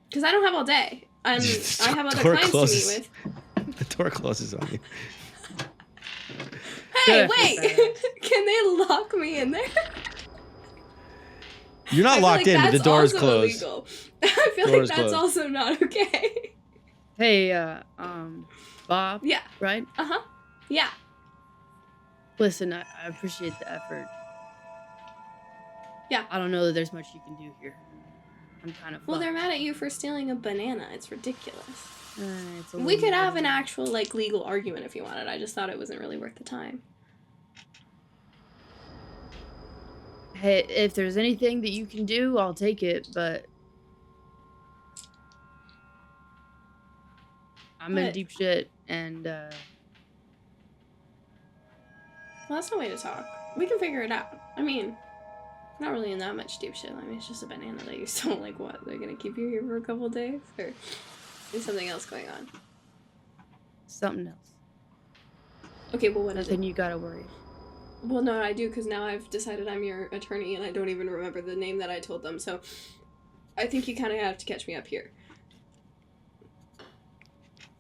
Because I don't have all day. I have other Door clients closes. to meet with. The door closes on you. Hey, Good. wait! Can they lock me in there? You're I not feel locked like in, but the that's door is also closed. illegal. I feel Door like is that's closed. also not okay. Hey, Bob. Yeah. Right? Uh-huh. Yeah. Listen, I appreciate the effort. Yeah. I don't know that there's much you can do here. I'm kind of Well, they're mad at you for stealing a banana. It's ridiculous. it's a We little could have an bit- actual, legal argument if you wanted. I just thought it wasn't really worth the time. Hey, if there's anything that you can do, I'll take it, but I'm in What? deep shit, and Well, that's no way to talk. We can figure it out. I mean, not really in that much deep shit. I mean, it's just a banana that you stole. Like, what? They're gonna keep you here for a couple days? Or is something else going on? something else. Okay, well, what is it? Nothing you gotta worry. Well, no, I do, because now I've decided I'm your attorney, and I don't even remember the name that I told them, so I think you kind of have to catch me up here.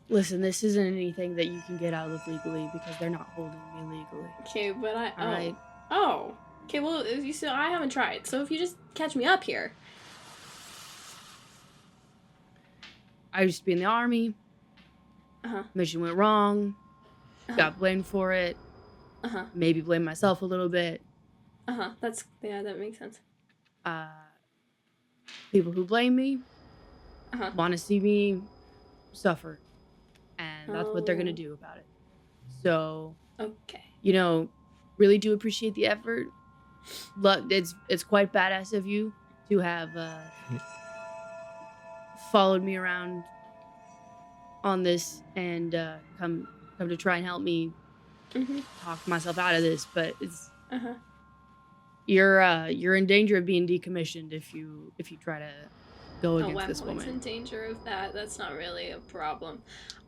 Listen, this isn't anything that you can get out of legally because they're not holding me legally. Okay, but I... All right. Oh. Okay, well, you see, I haven't tried, so if you just catch me up here... I used to be in the army. Uh-huh. Mission went wrong. Uh-huh. Got blamed for it. Uh-huh. Maybe blame myself a little bit. Uh-huh. Yeah, that makes sense. People who blame me Uh-huh. want to see me suffer. And that's what they're going to Oh. do about it. So, Okay. really do appreciate the effort. Look, it's quite badass of you to have followed me around on this and come to try and help me Mm-hmm. talk myself out of this. But it's Uh-huh. you're in danger of being decommissioned if you try to go Oh, against this one's in woman. danger of that. That's not really a problem.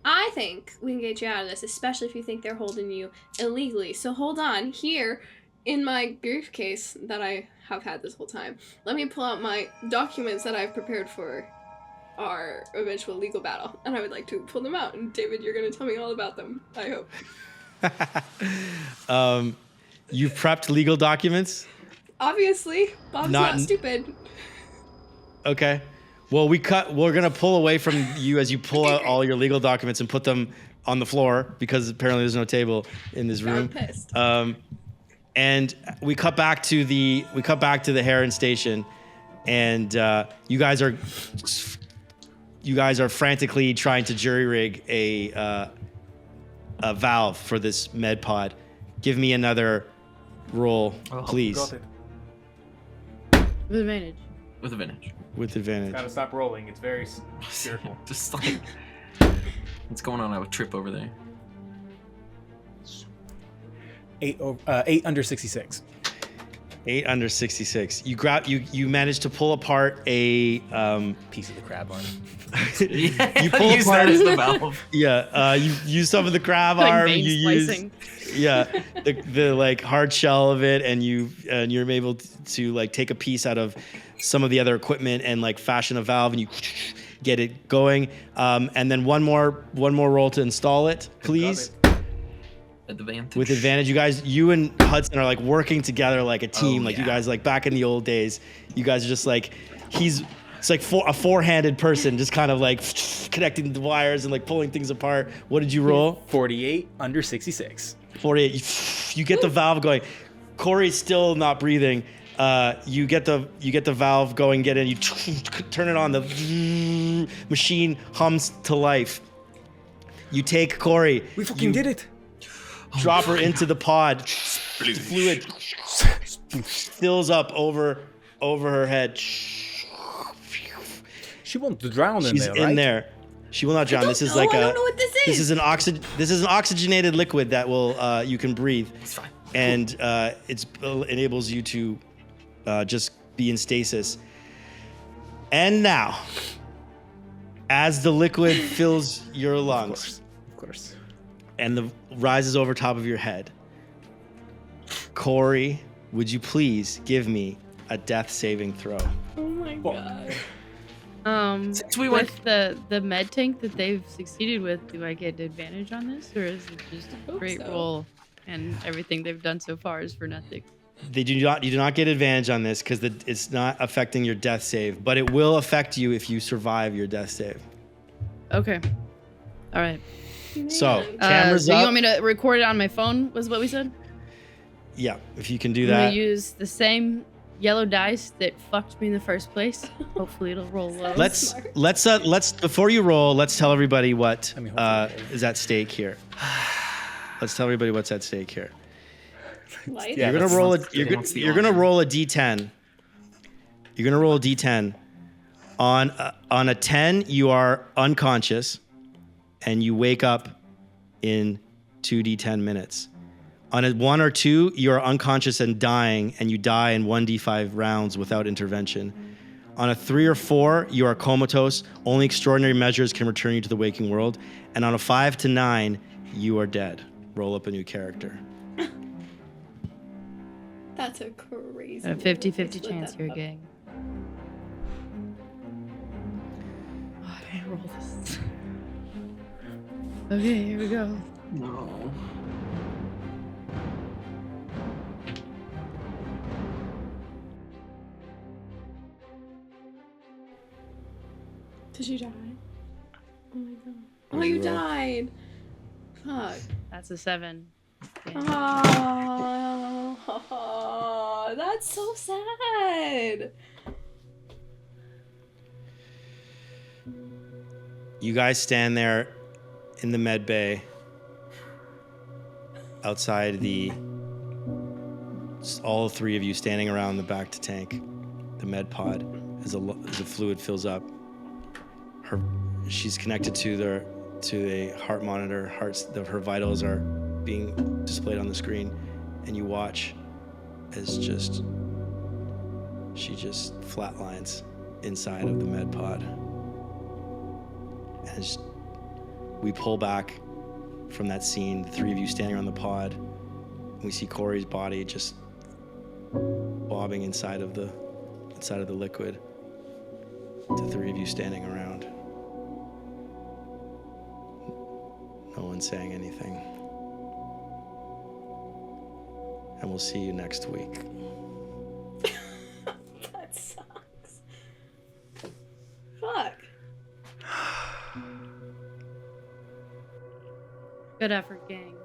I think we can get you out of this, especially if you think they're holding you illegally. So hold on. Here, in my briefcase that I have had this whole time, let me pull out my documents that I've prepared for our eventual legal battle. And I would like to pull them out. And David, you're going to tell me all about them, I hope. You've prepped legal documents? Obviously, Bob's not stupid. Okay. Well, we're gonna pull away from you as you pull out all your legal documents and put them on the floor because apparently there's no table in this room. I'm pissed. And we cut back to the Heron station, and you guys are frantically trying to jury rig a valve for this med pod. Give me another roll, please. Got it. With advantage. With advantage. With advantage. Gotta stop rolling. It's very fearful. Just like, what's going on? I would trip over there. 8 under 66. 8 under 66. You managed to pull apart a Piece of the crab arm. you pull Use apart that as the valve. Yeah, you use some of the crab Like arm. vein You splicing. the like hard shell of it, and you're able to like take a piece out of some of the other equipment and like fashion a valve, and you get it going. And then one more roll to install it, please. Advantage. With advantage, you and Hudson are like working together like a team. You guys like back in the old days. You guys are just like it's like a four-handed person, just kind of like connecting the wires and like pulling things apart. What did you roll? 48 under 66. 48. You get the valve going. Cory's still not breathing. You get the valve going. Get in. You turn it on. The machine hums to life. You take Cory. We fucking did it. Drop her into the pod. Fluid fills up over her head. She won't drown in She's there, right? in there. She will not drown. This is like I don't know what this is. This is an oxygenated liquid that will you can breathe. It's fine. And it enables you to just be in stasis. And now, as the liquid fills your lungs, Of course. and rises over top of your head, Cory, would you please give me a death saving throw? Oh my god. Since we went- With the med tank that they've succeeded with, do I get advantage on this, or is it just a hope great so. roll and everything they've done so far is for nothing? You do not get advantage on this because it's not affecting your death save, but it will affect you if you survive your death save. Okay. All right. So Man. cameras so up. you want me to record it on my phone? Was what we said? Yeah, if you can do I'm that. gonna use the same yellow dice that fucked me in the first place. Hopefully it'll roll low. Let's before you roll, let's tell everybody what I mean, hopefully is at stake here. Let's tell everybody what's at stake here. Light? Yeah, You're gonna that's- roll a that's the you're gonna honor. roll a d10. You're gonna roll a d10. On a 10, you are unconscious, and you wake up in 2d10 minutes. On a 1 or 2, you are unconscious and dying, and you die in 1d5 rounds without intervention. On a 3 or 4, you are comatose. Only extraordinary measures can return you to the waking world. And on a 5 to 9, you are dead. Roll up a new character. That's a crazy. A 50-50 Split chance that here, up. gang. Oh, I can't roll this. Okay, here we go. No. Did you die? Oh my god. Oh, you died. Fuck. That's a 7. Yeah. Oh, that's so sad. You guys stand there in the med bay outside all three of you standing around the back to tank, the med pod, as the fluid fills up. She's connected to a heart monitor. Her vitals are being displayed on the screen, and you watch as she just flatlines inside of the med pod. As we pull back from that scene, the three of you standing on the pod, we see Cory's body just bobbing inside of the liquid. The three of you standing around. No one saying anything. And we'll see you next week. That sucks. Fuck. Good effort, gang.